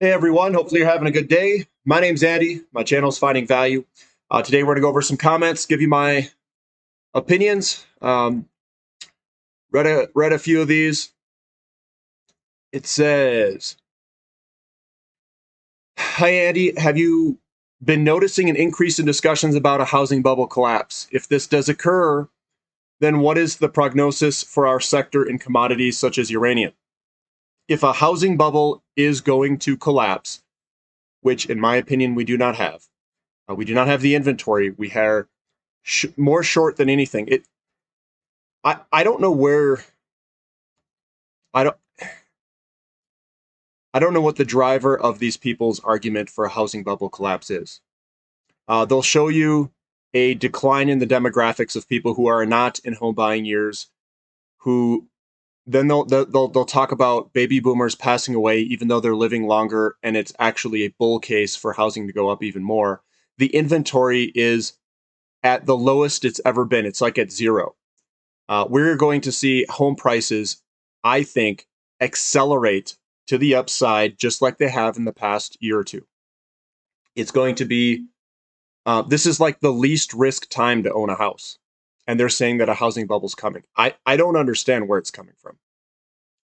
Hey everyone, hopefully you're having a good day. My name's Andy. My channel is Finding Value. Today we're going to go over some comments, give you my opinions. Read a few of these. It says, "Hi Andy, have you been noticing an increase in discussions about a housing bubble collapse? If this does occur, then what is the prognosis for our sector in commodities such as uranium? If a housing bubble is going to collapse, which in my opinion we do not have, we do not have the inventory. We are more short than anything. I don't know where I don't I don't know what the driver of these people's argument for a housing bubble collapse is. They'll show you a decline in the demographics of people who are not in home buying years, who then they'll talk about baby boomers passing away even though they're living longer, and it's actually a bull case for housing to go up even more. The inventory is at the lowest it's ever been. It's like at zero. We're going to see home prices, I think, accelerate to the upside just like they have in the past year or two. It's going to be, this is like the least risk time to own a house. And they're saying that a housing bubble's coming. I don't understand where it's coming from.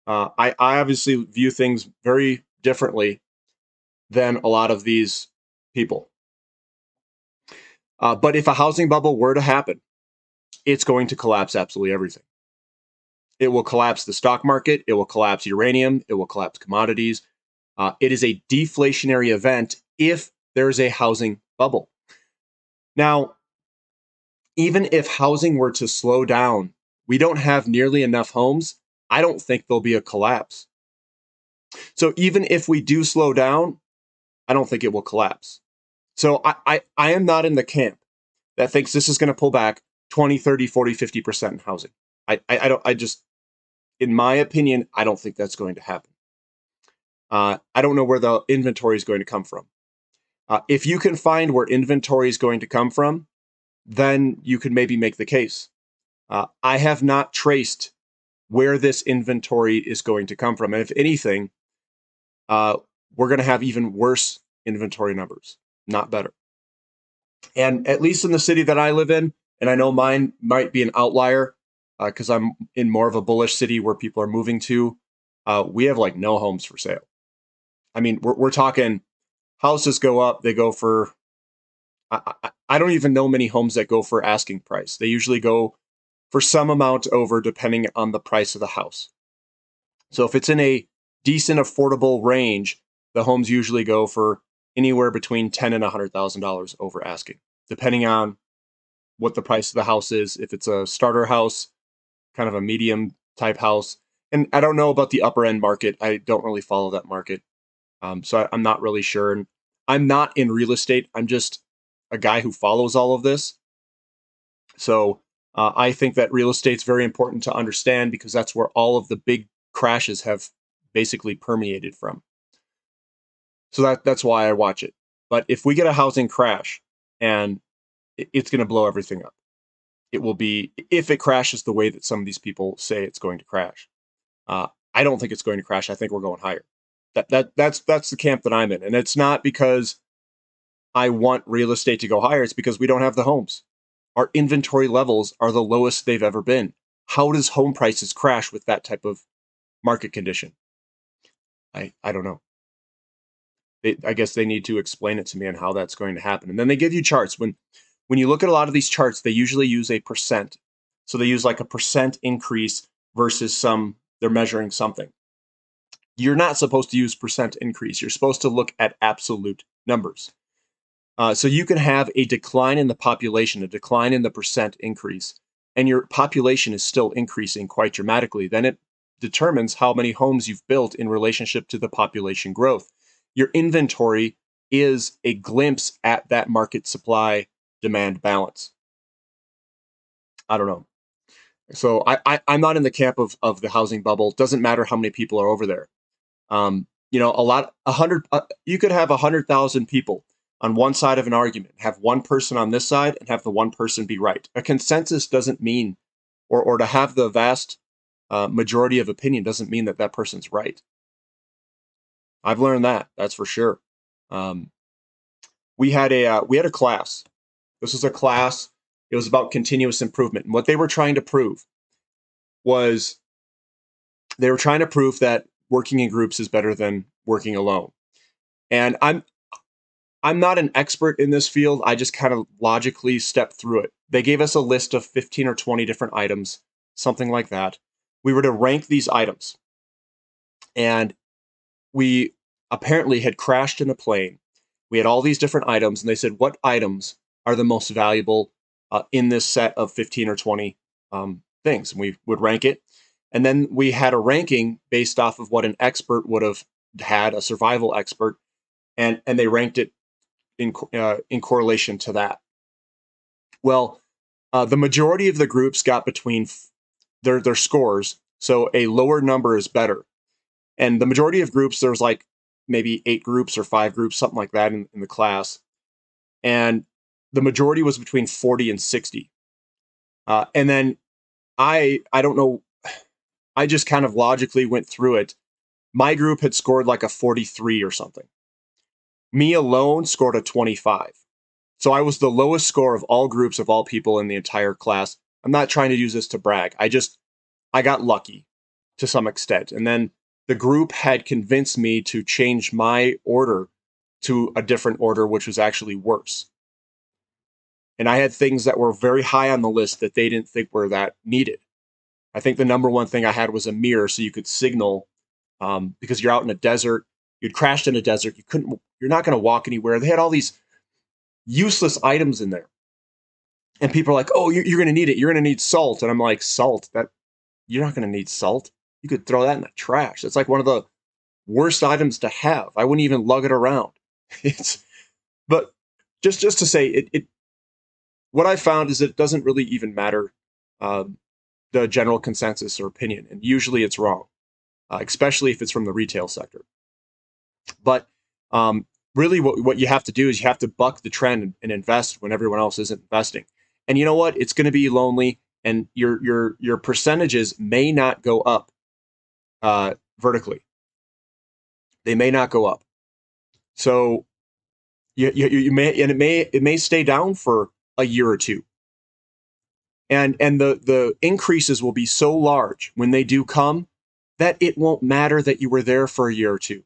I obviously view things very differently than a lot of these people. But if a housing bubble were to happen, it's going to collapse absolutely everything. It will collapse the stock market. It will collapse uranium. It will collapse commodities. It is a deflationary event if there is a housing bubble. Now, even if housing were to slow down, we don't have nearly enough homes. I don't think there'll be a collapse. So even if we do slow down, I don't think it will collapse. So I am not in the camp that thinks this is going to pull back 20, 30, 40, 50% in housing. I just, in my opinion, I don't think that's going to happen. I don't know where the inventory is going to come from. If you can find where inventory is going to come from, then you could maybe make the case. I have not traced where this inventory is going to come from. And if anything, we're going to have even worse inventory numbers, not better. And at least in the city that I live in, and I know mine might be an outlier because I'm in more of a bullish city where people are moving to, we have like no homes for sale. I mean, we're talking houses go up, they go for, I don't even know many homes that go for asking price. They usually go for some amount over depending on the price of the house. So if it's in a decent affordable range, the homes usually go for anywhere between $10,000 and $100,000 over asking, depending on what the price of the house is. If it's a starter house, kind of a medium type house. And I don't know about the upper end market. I don't really follow that market. So I'm not really sure. And I'm not in real estate. I'm just a guy who follows all of this. So I think that real estate's very important to understand because that's where all of the big crashes have basically permeated from. So that's why I watch it. But if we get a housing crash and it's going to blow everything up, it will be, if it crashes the way that some of these people say it's going to crash. I don't think it's going to crash. I think we're going higher. That's the camp that I'm in. And it's not because I want real estate to go higher. It's because we don't have the homes. Our inventory levels are the lowest they've ever been. How does home prices crash with that type of market condition? I don't know. I guess they need to explain it to me on how that's going to happen. And then they give you charts. When you look at a lot of these charts, they usually use a percent. So they use like a percent increase versus they're measuring something. You're not supposed to use percent increase. You're supposed to look at absolute numbers. So you can have a decline in the population, a decline in the percent increase, and your population is still increasing quite dramatically. Then it determines how many homes you've built in relationship to the population growth. Your inventory is a glimpse at that market supply demand balance. I don't know. So I'm not in the camp of the housing bubble. Doesn't matter how many people are over there. You could have 100,000 people on one side of an argument, have one person on this side and have the one person be right. A consensus doesn't mean, or to have the vast majority of opinion doesn't mean that that person's right. I've learned that. That's for sure. Um, we had a class. This was a class. It was about continuous improvement, and what they were trying to prove was they were trying to prove that working in groups is better than working alone. And I'm not an expert in this field. I just kind of logically stepped through it. They gave us a list of 15 or 20 different items, something like that. We were to rank these items. And we apparently had crashed in a plane. We had all these different items, and they said, what items are the most valuable in this set of 15 or 20 things? And we would rank it. And then we had a ranking based off of what an expert would have had, a survival expert, and they ranked it in correlation to that. Well, the majority of the groups got between their scores, so a lower number is better. And the majority of groups, there's like maybe 8 groups or 5 groups, something like that in the class. And the majority was between 40 and 60. And then I don't know, I just kind of logically went through it. My group had scored like a 43 or something. Me alone scored a 25. So I was the lowest score of all groups of all people in the entire class. I'm not trying to use this to brag. I got lucky to some extent. And then the group had convinced me to change my order to a different order, which was actually worse. And I had things that were very high on the list that they didn't think were that needed. I think the number one thing I had was a mirror so you could signal because you're out in a desert. You'd crashed in a desert. You're not going to walk anywhere. They had all these useless items in there. And people are like, oh, you're going to need it. You're going to need salt. And I'm like, salt? You're not going to need salt. You could throw that in the trash. It's like one of the worst items to have. I wouldn't even lug it around. But just to say, it what I found is it doesn't really even matter the general consensus or opinion. And usually it's wrong, especially if it's from the retail sector. But really what you have to do is you have to buck the trend and invest when everyone else isn't investing. And you know what? It's going to be lonely, and your percentages may not go up vertically. They may not go up. So you may, and it may stay down for a year or two. And the increases will be so large when they do come that it won't matter that you were there for a year or two.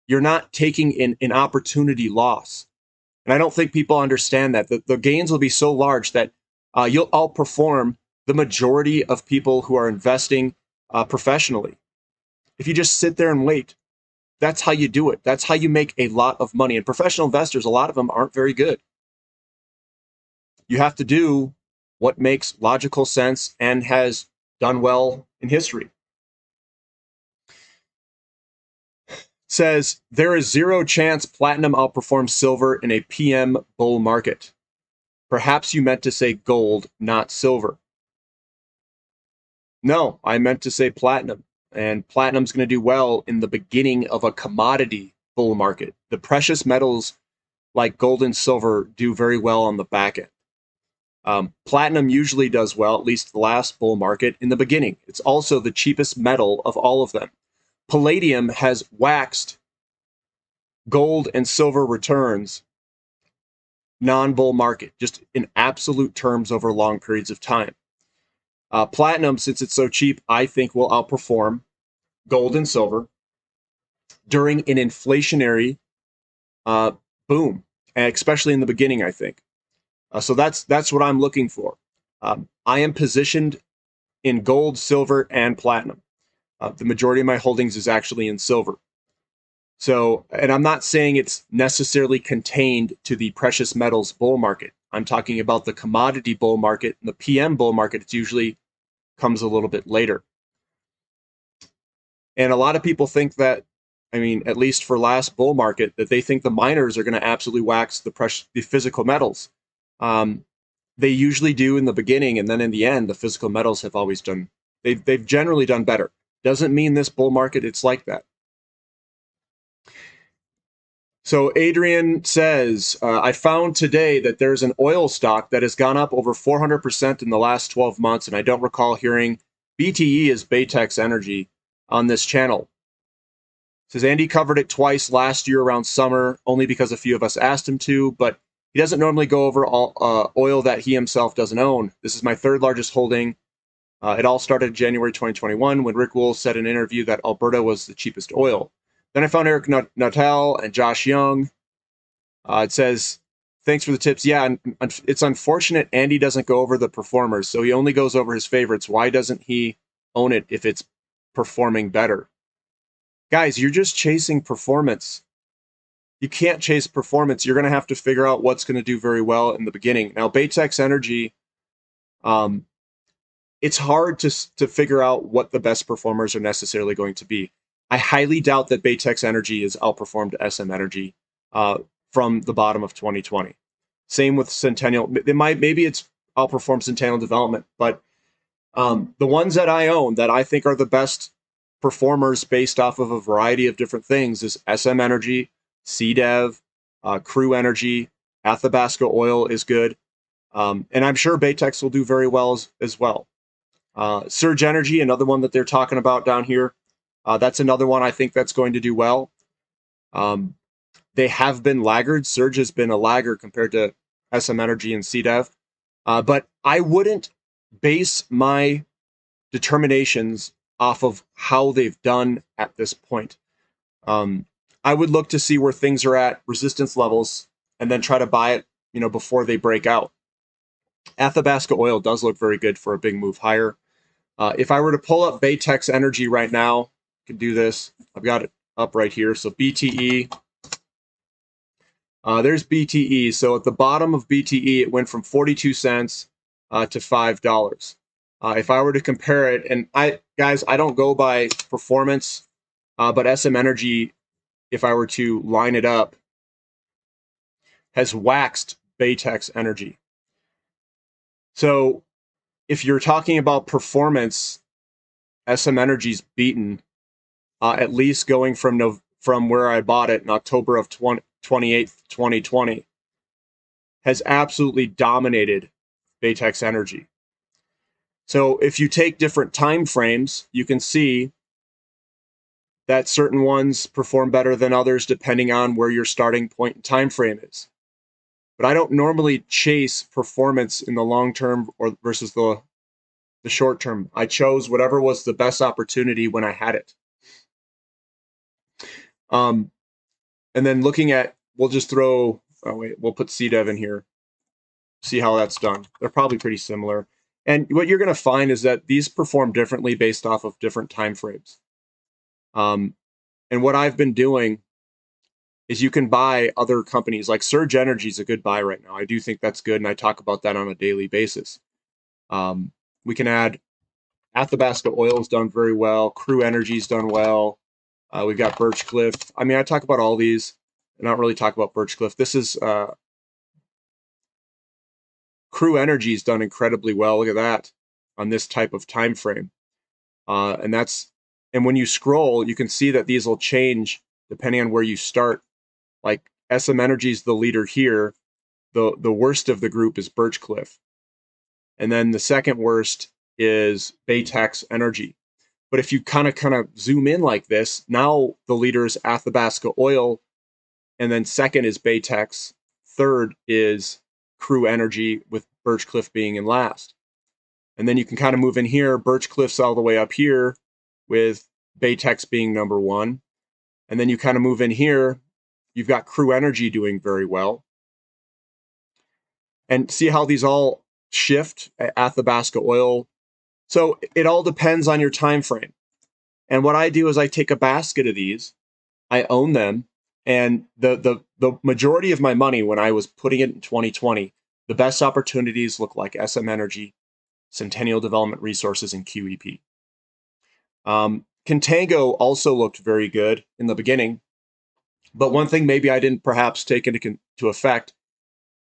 You're not taking an opportunity loss. And I don't think people understand that. The gains will be so large that you'll outperform the majority of people who are investing professionally. If you just sit there and wait, that's how you do it. That's how you make a lot of money. And professional investors, a lot of them aren't very good. You have to do what makes logical sense and has done well in history. Says there is zero chance platinum outperforms silver in a PM bull market. Perhaps you meant to say gold, not silver. No, I meant to say platinum. And platinum's going to do well in the beginning of a commodity bull market. The precious metals like gold and silver do very well on the back end. Platinum usually does well, at least the last bull market, in the beginning. It's also the cheapest metal of all of them. Palladium has waxed gold and silver returns non-bull market, just in absolute terms over long periods of time. Platinum, since it's so cheap, I think will outperform gold and silver during an inflationary boom, and especially in the beginning, I think. So that's what I'm looking for. I am positioned in gold, silver, and platinum. The majority of my holdings is actually in silver. So, and I'm not saying it's necessarily contained to the precious metals bull market. I'm talking about the commodity bull market. And the PM bull market, it usually comes a little bit later. And a lot of people think that, I mean, at least for last bull market, that they think the miners are going to absolutely wax the physical metals. They usually do in the beginning, and then in the end, the physical metals have always done, they've generally done better. Doesn't mean this bull market it's like that. So Adrian says, I found today that there's an oil stock that has gone up over 400% in the last 12 months, and I don't recall hearing BTE is Baytex Energy on this channel. says Andy covered it twice last year around summer, only because a few of us asked him to, but he doesn't normally go over all, oil that he himself doesn't own. This is my third largest holding. It all started in January 2021 when Rick Wool said in an interview that Alberta was the cheapest oil. Then I found Eric Nuttall and Josh Young. It says, thanks for the tips. Yeah, it's unfortunate Andy doesn't go over the performers, so he only goes over his favorites. Why doesn't he own it if it's performing better? Guys, you're just chasing performance. You can't chase performance. You're going to have to figure out what's going to do very well in the beginning. Now, Baytex Energy, it's hard to figure out what the best performers are necessarily going to be. I highly doubt that Baytex Energy has outperformed SM Energy from the bottom of 2020. Same with Centennial. Maybe it's outperformed Centennial Development, but the ones that I own that I think are the best performers based off of a variety of different things is SM Energy, CDEV, Crew Energy, Athabasca Oil is good. And I'm sure Baytex will do very well as well. Surge Energy, another one that they're talking about down here. That's another one I think that's going to do well. They have been laggards. Surge has been a laggard compared to SM Energy and CDEV. But I wouldn't base my determinations off of how they've done at this point. I would look to see where things are at, resistance levels, and then try to buy it, before they break out. Athabasca Oil does look very good for a big move higher. If I were to pull up Baytex Energy right now, I could do this. I've got it up right here. So BTE. There's BTE. So at the bottom of BTE, it went from 42 cents to $5. If I were to compare it, and I don't go by performance, but SM Energy, if I were to line it up, has waxed Baytex Energy. So if you're talking about performance, SM Energy's beaten, at least going from where I bought it in October of 28th, 2020, has absolutely dominated Baytex Energy. So if you take different time frames, you can see that certain ones perform better than others depending on where your starting point and time frame is. But I don't normally chase performance in the long term or versus the short term. I chose whatever was the best opportunity when I had it. And then looking at, we'll put CDEV in here, see how that's done. They're probably pretty similar. And what you're going to find is that these perform differently based off of different time frames. And what I've been doing is you can buy other companies, like Surge Energy is a good buy right now. I do think that's good, and I talk about that on a daily basis. We can add Athabasca Oil's done very well. Crew Energy's done well. We've got Birchcliff. I mean, I talk about all these. I don't really talk about Birchcliff. This is Crew Energy's done incredibly well. Look at that on this type of time frame. And when you scroll, you can see that these will change depending on where you start. Like SM Energy's the leader here. The worst of the group is Birchcliff. And then the second worst is Baytex Energy. But if you kind of zoom in like this, now the leader is Athabasca Oil, and then second is Baytex, third is Crew Energy, with Birchcliff being in last. And then you can kind of move in here. Birchcliff's all the way up here, with Baytex being number one. And then you kind of move in here. You've got Crew Energy doing very well. And see how these all shift? Athabasca Oil. So it all depends on your time frame. And what I do is I take a basket of these, I own them, and the majority of my money when I was putting it in 2020, the best opportunities look like SM Energy, Centennial Development Resources, and QEP. Contango also looked very good in the beginning, but one thing maybe I didn't perhaps take into effect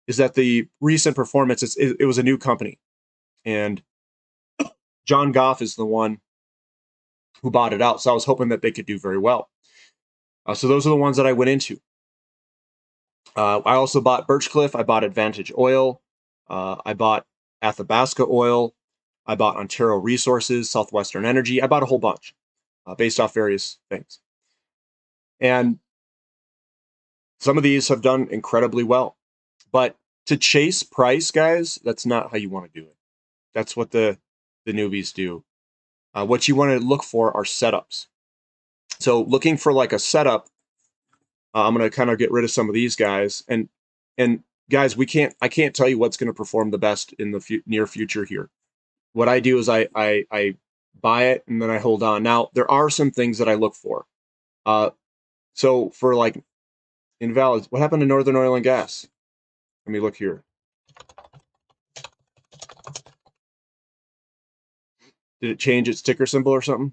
is that the recent performance, it was a new company, and John Goff is the one who bought it out. So I was hoping that they could do very well. So those are the ones that I went into. I also bought Birchcliff. I bought Advantage Oil. I bought Athabasca Oil. I bought Ontario Resources, Southwestern Energy. I bought a whole bunch based off various things. And some of these have done incredibly well. But to chase price, guys, that's not how you want to do it. That's what the newbies do. What you want to look for are setups. So looking for like a setup, I'm going to kind of get rid of some of these guys. And guys, I can't tell you what's going to perform the best in the near future here. What I do is I buy it and then I hold on. Now, there are some things that I look for. So for like invalids, what happened to Northern Oil and Gas? Let me look here. Did it change its ticker symbol or something?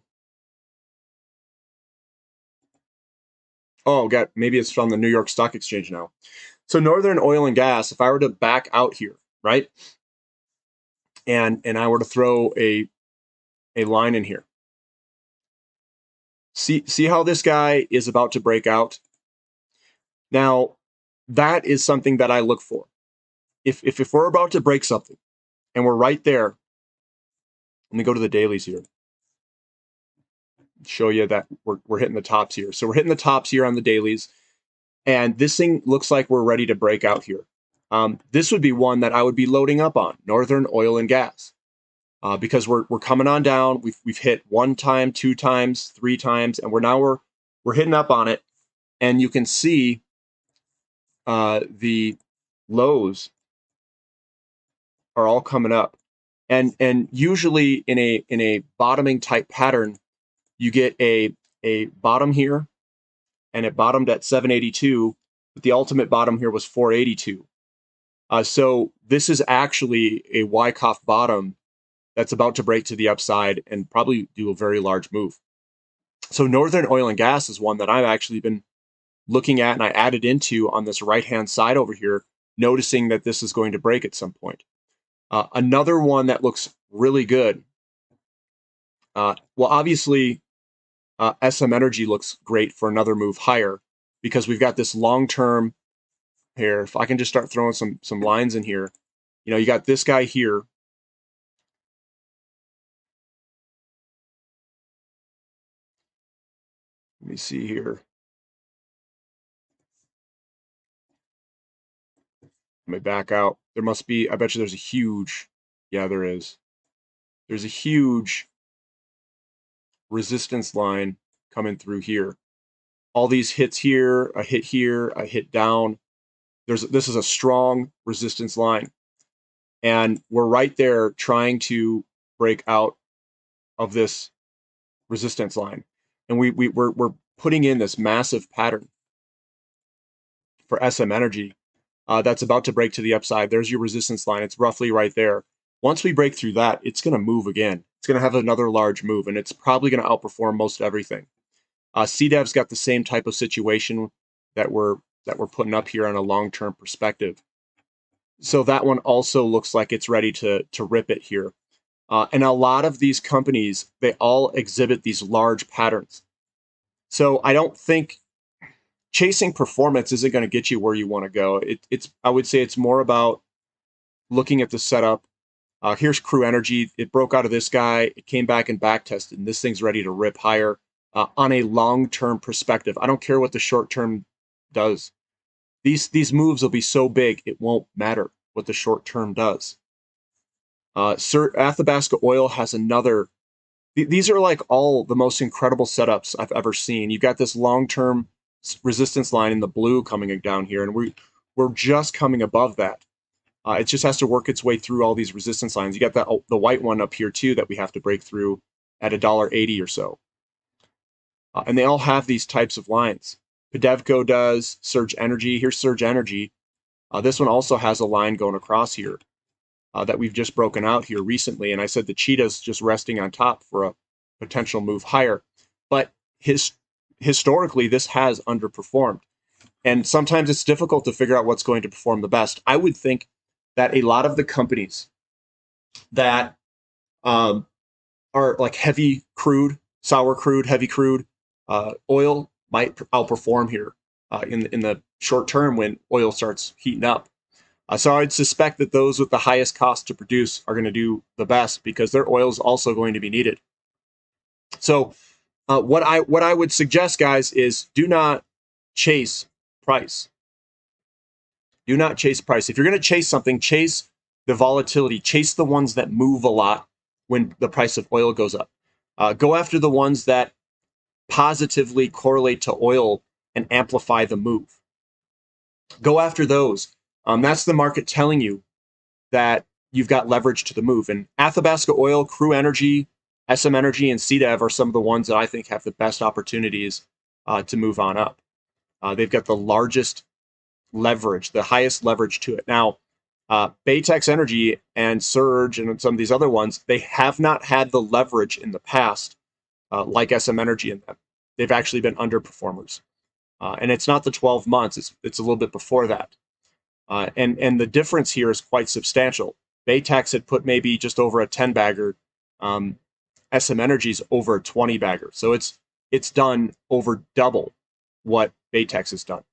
Oh, God, maybe it's from the New York Stock Exchange now. So Northern Oil and Gas, if I were to back out here, right, and I were to throw a line in here, see how this guy is about to break out. Now, that is something that I look for. If we're about to break something, and we're right there, let me go to the dailies here. Show you that we're hitting the tops here. So we're hitting the tops here on the dailies. And this thing looks like we're ready to break out here. This would be one that I would be loading up on, Northern Oil and Gas, because we're coming on down. We've hit 1 time, 2 times, 3 times, and we're hitting up on it. And you can see the lows are all coming up. And usually in a bottoming type pattern, you get a bottom here, and it bottomed at 782, but the ultimate bottom here was 482. So this is actually a Wyckoff bottom that's about to break to the upside and probably do a very large move. So Northern Oil and Gas is one that I've actually been looking at, and I added into on this right-hand side over here, noticing that this is going to break at some point. Another one that looks really good. Well, obviously, SM Energy looks great for another move higher because we've got this long-term here. If I can just start throwing some lines in here, you got this guy here. Let me see here. Let me back out. There must be, I bet you there's a huge, yeah, there is. There's a huge resistance line coming through here. All these hits here, a hit down. This is a strong resistance line. And we're right there trying to break out of this resistance line. And we're putting in this massive pattern for SM Energy that's about to break to the upside. There's your resistance line. It's roughly right there. Once we break through that, it's going to move again. It's going to have another large move, and it's probably going to outperform most everything. CDEV's got the same type of situation that we're putting up here on a long-term perspective. So that one also looks like it's ready to rip it here. And a lot of these companies, they all exhibit these large patterns. So I don't think chasing performance isn't going to get you where you want to go. I would say it's more about looking at the setup. Here's Crew Energy. It broke out of this guy. It came back and back tested, and this thing's ready to rip higher on a long-term perspective. I don't care what the short-term does. These moves will be so big, it won't matter what the short-term does. Athabasca Oil has another. These are like all the most incredible setups I've ever seen. You've got this long-term resistance line in the blue coming down here, and we're just coming above that. It just has to work its way through all these resistance lines. You got the white one up here too that we have to break through at $1.80 or so. And they all have these types of lines. Pedevco does, Surge Energy. Here's Surge Energy. This one also has a line going across here that we've just broken out here recently. And I said the cheetah's just resting on top for a potential move higher. But historically, this has underperformed. And sometimes it's difficult to figure out what's going to perform the best. I would think that a lot of the companies that are like heavy crude, sour crude, heavy crude, oil might outperform here in the short term when oil starts heating up. So I'd suspect that those with the highest cost to produce are going to do the best because their oil is also going to be needed. So What I would suggest, guys, is do not chase price. Do not chase price. If you're going to chase something, chase the volatility. Chase the ones that move a lot when the price of oil goes up. Go after the ones that positively correlate to oil and amplify the move. Go after those. That's the market telling you that you've got leverage to the move. And Athabasca Oil, Crew Energy, SM Energy, and CDEV are some of the ones that I think have the best opportunities to move on up. They've got the largest leverage, the highest leverage to it. Now, Baytex Energy and Surge and some of these other ones, they have not had the leverage in the past like SM Energy in them. They've actually been underperformers. And it's not the 12 months, it's a little bit before that. And the difference here is quite substantial. Baytex had put maybe just over a 10 bagger. SM Energy's over a 20 bagger. So it's done over double what Baytex has done.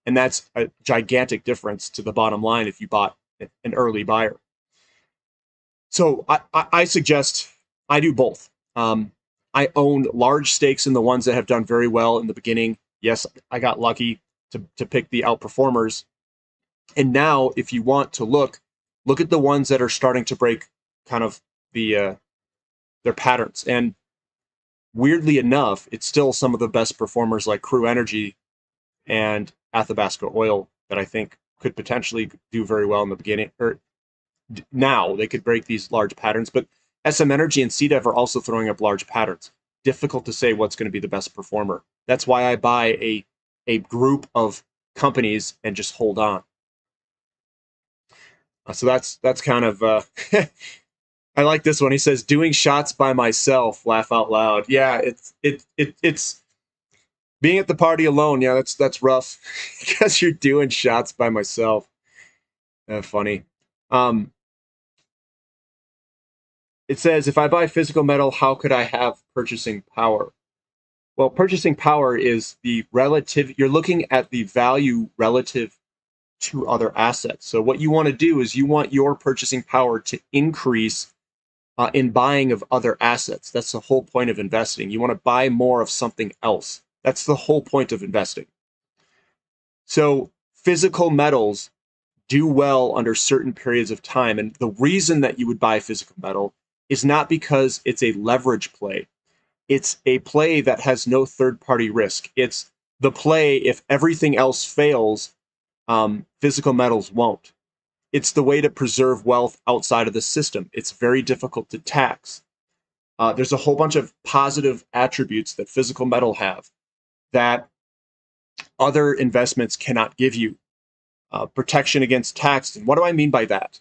And that's a gigantic difference to the bottom line if you bought an early buyer. So I suggest I do both. I own large stakes in the ones that have done very well in the beginning. Yes, I got lucky to pick the outperformers. And now, if you want to look at the ones that are starting to break kind of their patterns. And weirdly enough, it's still some of the best performers like Crew Energy and Athabasca Oil that I think could potentially do very well in the beginning. Or now they could break these large patterns, but SM Energy and CDEV are also throwing up large patterns. Difficult to say what's going to be the best performer. That's why I buy a group of companies and just hold on. So that's kind of I like this one. He says, "Doing shots by myself, laugh out loud." Yeah, it's being at the party alone. Yeah, that's rough because you're doing shots by myself. Funny. It says, if I buy physical metal, how could I have purchasing power? Well, purchasing power is the relative, you're looking at the value relative to other assets. So what you want to do is you want your purchasing power to increase in buying of other assets. That's the whole point of investing. You want to buy more of something else. That's the whole point of investing. So physical metals do well under certain periods of time. And the reason that you would buy physical metal is not because it's a leverage play. It's a play that has no third-party risk. It's the play if everything else fails, physical metals won't. It's the way to preserve wealth outside of the system. It's very difficult to tax. There's a whole bunch of positive attributes that physical metal have that other investments cannot give you. Protection against tax. And what do I mean by that?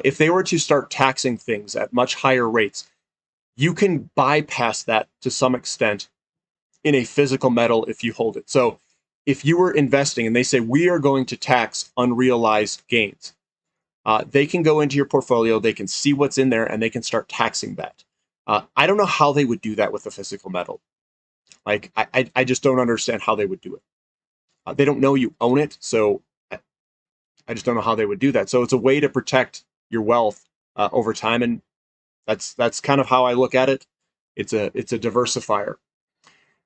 If they were to start taxing things at much higher rates, you can bypass that to some extent in a physical metal if you hold it. So if you were investing and they say, we are going to tax unrealized gains, they can go into your portfolio, they can see what's in there, and they can start taxing that. I don't know how they would do that with a physical metal. Like, I just don't understand how they would do it. They don't know you own it, so I just don't know how they would do that. So it's a way to protect your wealth over time, and that's kind of how I look at it. It's a diversifier.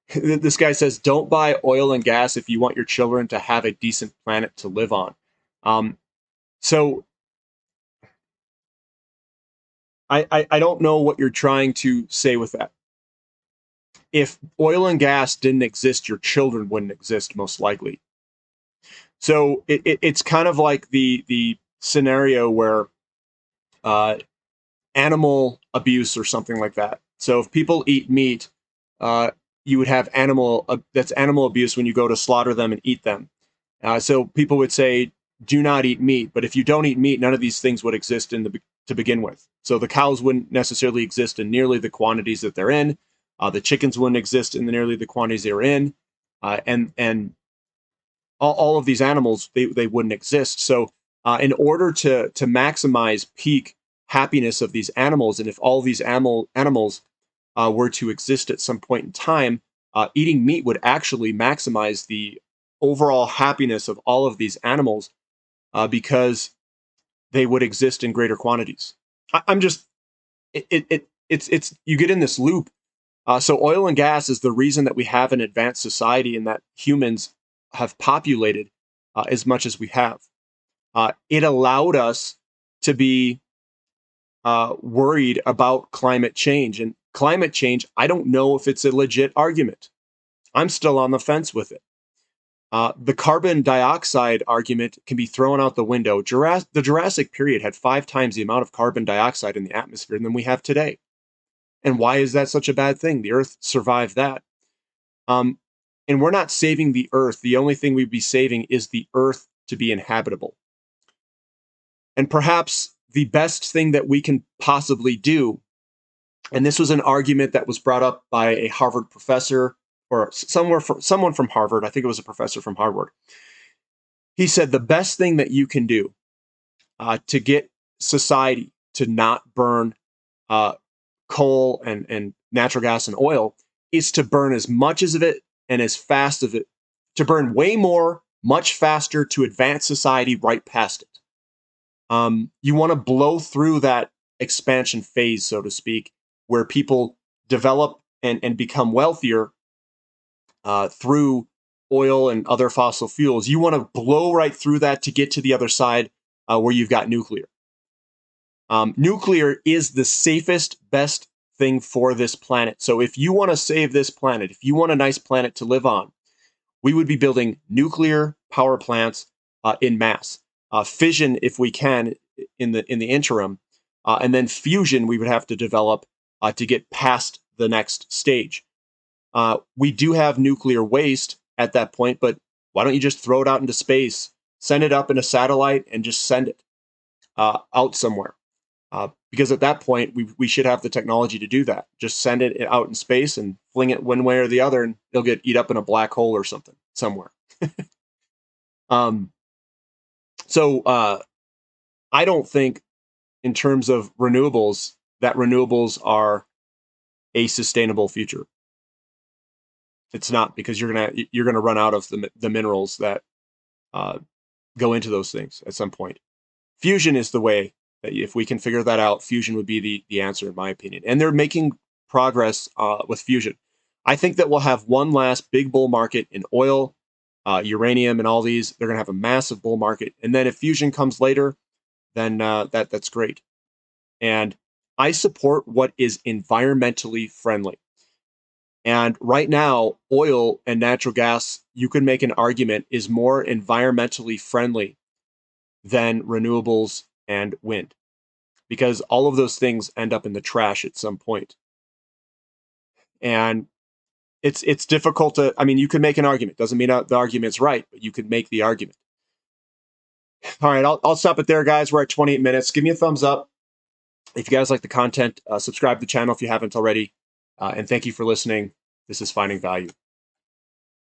This guy says, don't buy oil and gas if you want your children to have a decent planet to live on. So I don't know what you're trying to say with that. If oil and gas didn't exist, your children wouldn't exist, most likely. So it's kind of like the scenario where animal abuse or something like that. So if people eat meat, you would have that's animal abuse when you go to slaughter them and eat them. So people would say, do not eat meat. But if you don't eat meat, none of these things would exist to begin with. So the cows wouldn't necessarily exist in nearly the quantities that they're in. The chickens wouldn't exist in nearly the quantities they were in. And all of these animals, they wouldn't exist. So in order to maximize peak happiness of animals, and if all these animals were to exist at some point in time, eating meat would actually maximize the overall happiness of all of these animals because they would exist in greater quantities. I'm just, it's you get in this loop So oil and gas is the reason that we have an advanced society and that humans have populated as much as we have. It allowed us to be worried about climate change. And climate change, I don't know if it's a legit argument. I'm still on the fence with it. The carbon dioxide argument can be thrown out the window. The Jurassic period had 5 times the amount of carbon dioxide in the atmosphere than we have today. And why is that such a bad thing? The Earth survived that. And we're not saving the Earth. The only thing we'd be saving is the Earth to be inhabitable. And perhaps the best thing that we can possibly do, and this was an argument that was brought up by a Harvard professor or someone from Harvard. I think it was a professor from Harvard. He said the best thing that you can do to get society to not burn coal and natural gas and oil is to burn as much of it and as fast of it, to burn way more, much faster, to advance society right past it. You want to blow through that expansion phase, so to speak, where people develop and become wealthier through oil and other fossil fuels. You want to blow right through that to get to the other side where you've got nuclear. Nuclear is the safest, best thing for this planet. So if you want to save this planet, if you want a nice planet to live on, we would be building nuclear power plants in mass. Fission, if we can, in the interim, and then fusion we would have to develop to get past the next stage. We do have nuclear waste at that point, but why don't you just throw it out into space, send it up in a satellite, and just send it out somewhere? Because at that point, we should have the technology to do that. Just send it out in space and fling it one way or the other, and it'll get eat up in a black hole or something somewhere. So I don't think, in terms of renewables, that renewables are a sustainable future. It's not, because you're gonna run out of the minerals that go into those things at some point. Fusion is the way. That if we can figure that out, fusion would be the answer, in my opinion. And they're making progress with fusion. I think that we'll have one last big bull market in oil, uranium, and all these. They're going to have a massive bull market. And then if fusion comes later, then that's great. And I support what is environmentally friendly. And right now, oil and natural gas, you could make an argument, is more environmentally friendly than renewables and wind, because all of those things end up in the trash at some point. And it's difficult to, I mean, you could make an argument. Doesn't mean the argument's right, but you could make the argument. All right, I'll stop it there, guys. We're at 28 minutes. Give me a thumbs up if you guys like the content. Subscribe to the channel if you haven't already. And thank you for listening. This is Finding Value.